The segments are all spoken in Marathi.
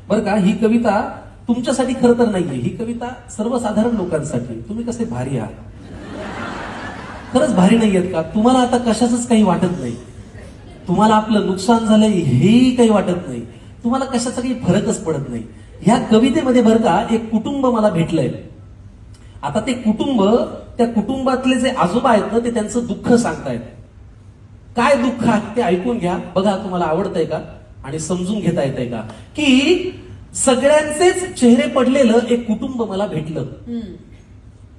बरं का, ही कविता तुमच्यासाठी खरं तर नाहीये, ही कविता सर्वसाधारण लोकांसाठी. तुम्ही कसे भारी आहात, खरंच भारी नाहीयेत का? तुम्हाला आता कशाचंच काही वाटत नाही, तुम्हाला आपलं नुकसान झालंय हेही काही वाटत नाही, तुम्हाला कशाचा काही फरकच पडत नाही. ह्या कवितेमध्ये बरं का एक कुटुंब मला भेटलंय. आता ते कुटुंब, त्या कुटुंबातले जे आजोबा आहेत ना, ते त्यांचं दुःख सांगतायत. काय दुःख आहे ते ऐकून घ्या, बघा तुम्हाला आवडतंय का आणि समजून घेता येतंय का. की सगळ्यांचेच चेहरे पडलेलं एक कुटुंब मला भेटलं,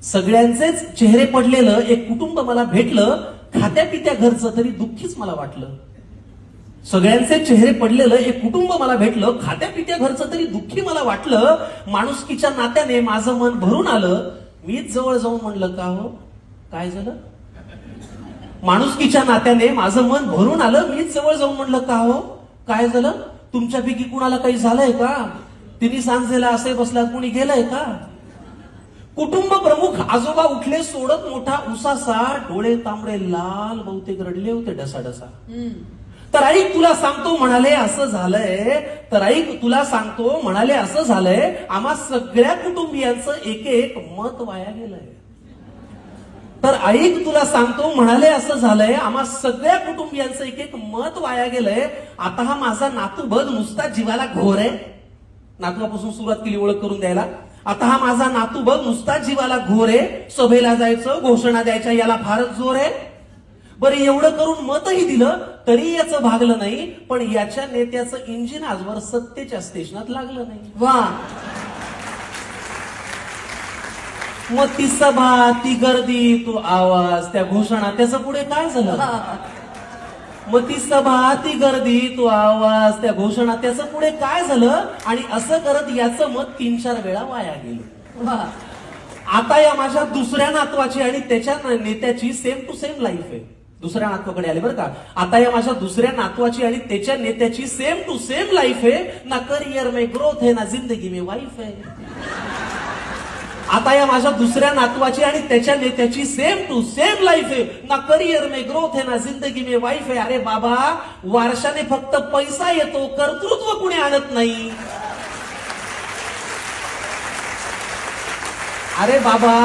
सगळ्यांचेच चेहरे पडलेलं एक कुटुंब मला भेटलं, खात्या पित्या घरचं तरी दुःखीच मला वाटलं. सगळ्यांचे चेहरे पडलेलं एक कुटुंब मला भेटलं, खात्या पित्या घरचं तरी दुःखी मला वाटलं. माणुसकीच्या नात्याने माझं मन भरून आलं, मीच जवळ जाऊन म्हणलं का हो काय झालं. माणुसकीच्या नात्याने माझं मन भरून आलं, मीच जवळ जाऊन म्हणलं का हो काय झालं. तुमच्यापैकी कुणाला काही झालंय का, तिन्ही सांजेला असे बसलात, कुणी गेलंय का. कुटुंब प्रमुख आजोबा उठले सोडत मोठा उसासा, डोळे तांबडे लाल, बहुतेक रडले होते डसाडसा. तर ऐक तुला सांगतो म्हणाले असं झालंय, तर ऐक तुला सांगतो म्हणाले असं झालंय, आम्हा सगळ्या कुटुंबियांचं एक एक मत वाया गेलंय. तर ऐक तुला सांगतो म्हणाले असं झालंय, आम्हा सगळ्या कुटुंबियांचं एक एक मत वाया गेलंय. आता हा माझा नातू बघ नुसता जीवाला घोर आहे. नातवापासून सुरुवात केली ओळख करून द्यायला. आता हा माझा नातू बघ नुसता जीवाला घोर आहे, सभेला जायचं, घोषणा द्यायच्या याला फारच जोर आहे. बरं एवढं करून मतही दिलं तरी याचं भागलं नाही, पण याच्या नेत्याचं इंजिन आजवर सत्तेच्या स्टेशनात लागलं नाही. वा, मग ती सभा, ती गर्दी, तो आवाज, त्या घोषणा, त्याचं पुढे काय झालं. मग ती सभा, ती गर्दी, तो आवाज, त्या घोषणा, त्याचं पुढे काय झालं. आणि असं करत याचं मत 3-4 वेळा वाया गेलं. वा, आता या माझ्या दुसऱ्या नातवाची आणि त्याच्या नेत्याची सेम टू सेम लाईफ आहे. दुसऱ्या नातवाकडे आले बरं का. आता या माझ्या दुसऱ्या नातवाची आणि त्याच्या नेत्याची सेम टू सेम लाईफ आहे. ना करियर में ग्रोथ है, ना जिंदगी में वाईफ है. आता या माझ्या दुसऱ्या नातवाची आणि त्याच्या नेत्याची सेम टू सेम लाईफ आहे. ना करियर में ग्रोथ है, ना जिंदगी में वाईफ है. अरे बाबा, वारशाने फक्त पैसा येतो, कर्तृत्व कुणी आणत नाही. अरे बाबा,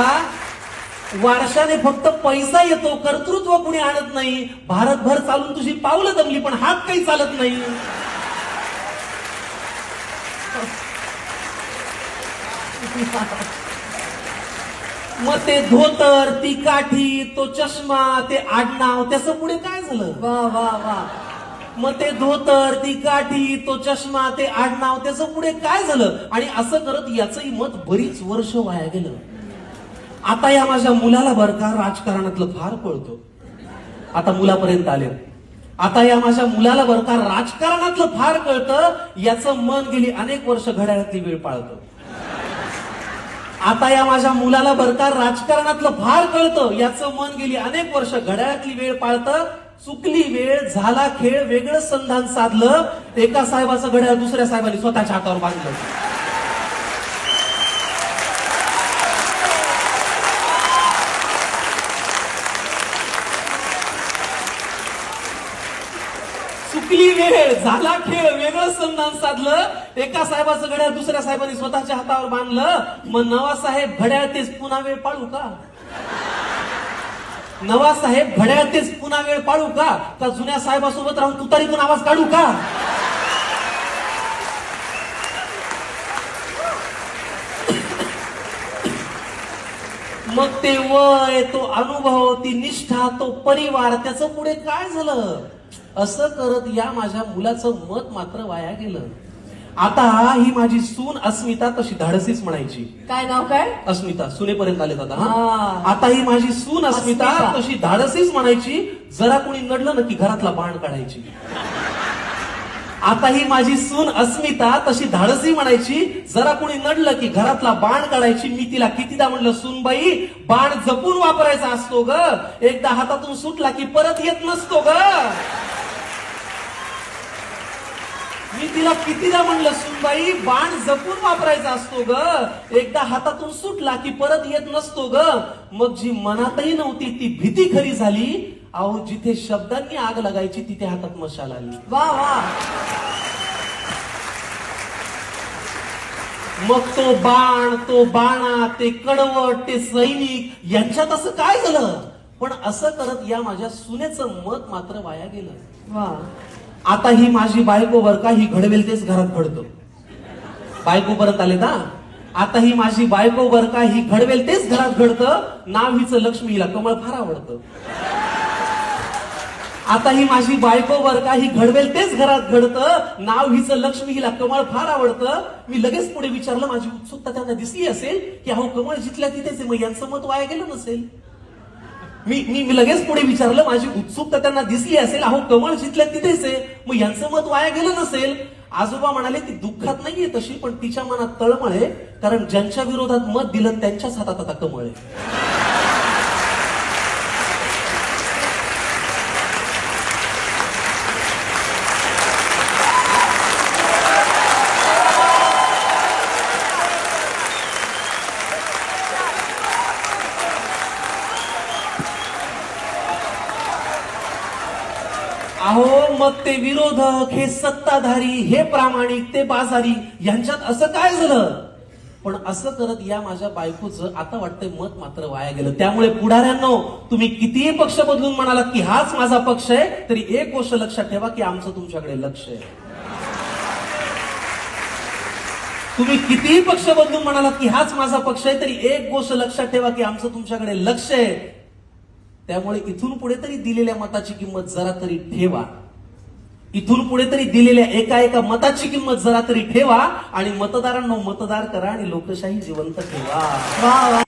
वारशाने फक्त पैसा येतो, कर्तृत्व कुणी आणत नाही. भारतभर चालून तुझी पावलं दमली, पण हात काही चालत नाही. मग ते धोतर, ती काठी, तो चष्मा, ते आडनाव, त्याचं पुढे काय झालं. वा, वा, वा. मग ते धोतर, ती काठी, तो चष्मा, ते आडनाव, त्याचं पुढे काय झालं. आणि असं करत याचंही मत बरीच वर्ष वाया गेलं. आता या माझ्या मुलाला बरं का राजकारणातलं फार कळतं. आता मुलापर्यंत आले. आता या माझ्या मुलाला बरं का राजकारणातलं फार कळतं. याचं मन गेली अनेक वर्ष घड्याळातली वेळ पाळतं. आता या माझ्या मुलाला बरं का राजकारणातलं फार कळतं. याचं मन गेली अनेक वर्ष घड्याळातली वेळ पाळतं. चुकली वेळ, झाला खेळ, वेगळं संधान साधलं. एका साहेबाचं घड्याळ दुसऱ्या साहेबांनी स्वतःच्या हातावर बांधलं. चुकली वेळ, झाला खेळ, वेगळं संधान साधलं. एका साहेबाचं घड्याळ दुसऱ्या साहेबांनी स्वतःच्या हातावर बांधलं. मग नवा साहेब घड्याळ तेच पुन्हा वेळ पाळू का. नवा साहेब घड्याळ तेच पुन्हा वेळ पाळू का. का जुन्या साहेबासोबत राहून तुतारीतून आवाज काढू का. मग ते वय, तो अनुभव, ती निष्ठा, तो परिवार, त्याचं पुढे काय झालं. असं करत या माझ्या मुलाचं मत मात्र वाया गेलं. आता ही माझी सून अस्मिता तशी धाडसीच म्हणायची. काय नाव काय. अस्मिता, सुनेपर्यंत आले आता. हा. आता ही माझी सून अस्मिता अस्मिता तशी धाडसीच म्हणायची. जरा कोणी नडलं ना की घरातला बाण काढायची. आता ही माझी सून अस्मिता तशी धाडसी म्हणायची. जरा कोणी नडलं की घरातला बाण काढायची. मी तिला कितीदा म्हणलं, सूनबाई बाण जपून वापरायचा असतो ग, एकदा हातातून सुटला की परत येत नसतो ग. मी तिला कितीदा म्हणलं, सुनबाई बाण जपून वापरायचा असतो ग, एकदा हातातून सुटला की परत येत नसतो ग. मग जी मनातही नव्हती ती भीती खरी झाली. अहो, जिथे शब्दांनी आग लागायची तिथे हातात मशाल आली. वा, वा. मग तो बाण, तो बाणा, ते कडवट, ते सैनिक यांच्यात असं काय झालं? पण असं करत या माझ्या सुनेचं मत मात्र वाया गेलं. वा. आता ही माझी बायको बर का, ही घडवेल तेच घरात घडतं. बायको परत आले ना. आता ही माझी बायको बर का, ही घडवेल तेच घरात घडतं. नाव हिचं लक्ष्मी, हिला कमळ फार आवडतं. आता ही माझी बायको बर का, ही घडवेल तेच घरात घडतं. नाव हिचं लक्ष्मी, हिला कमळ फार आवडतं. मी लगेच पुढे विचारलं, माझी उत्सुकता त्यांना दिसली असेल की अहो कमळ जिथल्या तिथेच आहे, मग यांचं मत वाया गेलं नसेल. मी लगेच पुढे विचारलं, माझी उत्सुकता त्यांना दिसली असेल, अहो कमळ जिथल्या तिथेच आहे, मग यांचं मत वाया गेलं नसेल. आजोबा म्हणाले, ती दुःखात नाहीये तशी, पण तिच्या मनात तळमळ आहे, कारण ज्यांच्या विरोधात मत दिलं त्यांच्याच हातात आता कमळ आहे. अहो मग ते विरोधक, हे सत्ताधारी, हे प्रामाणिक, ते बाजारी, यांच्यात असं काय झालं? पण असं करत या माझ्या बायकोचं आता वाटतंय मत मात्र वाया गेलं. त्यामुळे पुढाऱ्यांनो, तुम्ही कितीही पक्ष बदलून म्हणालात की हाच माझा पक्ष आहे, तरी एक गोष्ट लक्षात ठेवा की आमचं तुमच्याकडे लक्ष आहे. तुम्ही कितीही पक्ष बदलून म्हणालात की हाच माझा पक्ष आहे, तरी एक गोष्ट लक्षात ठेवा की आमचं तुमच्याकडे लक्ष आहे. त्यामुळे इथून पुढे तरी दिलेल्या मताची किंमत जरा तरी ठेवा. इथून पुढे तरी दिलेल्या एका मताची किंमत जरा तरी ठेवा आणि मतदारांना मतदार करा आणि लोकशाही जिवंत ठेवा. वा वा.